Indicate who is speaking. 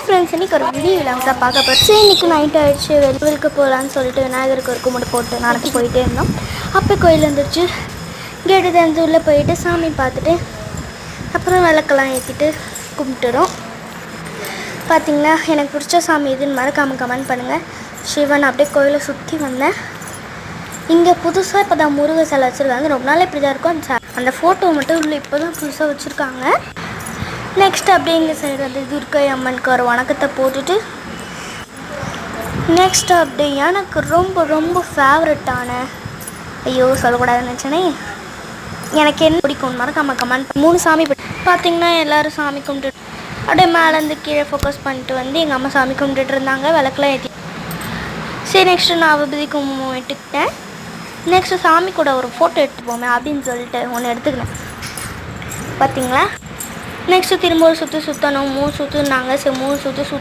Speaker 1: Friends, இன்றைக்கி ஒரு video விளாங்க தான் பார்க்க போகிறோம். சரி, இன்றைக்கி நைட் ஆகிடுச்சு, வெளிக்கு போகலான்னு சொல்லிட்டு விநாயகருக்கு ஒரு கும்பிட்டு போட்டு நடந்து போயிட்டே இருந்தோம். அப்போ கோயில் வந்துடுச்சு. கேட்டு தெரிஞ்சு உள்ளே போயிட்டு சாமி பார்த்துட்டு அப்புறம் விளக்கெல்லாம் ஏற்றிட்டு கும்பிட்டுறோம். பார்த்திங்களா, எனக்கு பிடிச்ச சாமி இதுன்னு மறக்காமல் கமெண்ட் பண்ணுங்கள். சிவன் அப்படியே கோயிலை சுற்றி வந்தேன். இங்கே புதுசாக இப்போ தான் முருகர் சிலை வச்சுருக்காங்க. ரொம்ப நாள் இப்படி தான் இருக்கும். அந்த ஃபோட்டோ மட்டும் இல்லை, இப்போ தான் புதுசாக வச்சுருக்காங்க. நெக்ஸ்ட் அப்படியே இந்த சைடு வந்து துர்க்கை அம்மனுக்கு ஒரு வணக்கத்தை போட்டுட்டு நெக்ஸ்ட் அப்படியே எனக்கு ரொம்ப ரொம்ப ஃபேவரட்டான, ஐயோ சொல்லக்கூடாதுன்னு நினச்சேனே, எனக்கு என்ன பிடிக்கும் மறக்காம கமெண்ட். 3 சாமி பார்த்திங்கன்னா எல்லோரும் சாமி கும்பிட்டு அப்படியே மேலேருந்து கீழே ஃபோக்கஸ் பண்ணிட்டு வந்து எங்கள் அம்மா சாமி கும்பிட்டுட்டு இருந்தாங்க. விளக்கெலாம் ஏற்றி சரி, நெக்ஸ்ட்டு நான் விபூதி குங்குமம் எடுத்துக்கிட்டேன். நெக்ஸ்ட்டு சாமி கூட ஒரு ஃபோட்டோ எடுத்துப்போமே அப்படின்னு சொல்லிட்டு ஒன்று எடுத்துக்கினேன். பார்த்திங்களா, நெக்ஸ்ட்டு திரும்ப ஒரு சுற்றணும். 3 சுற்றுனாங்க. சரி, 3 சுற்றுவோம்.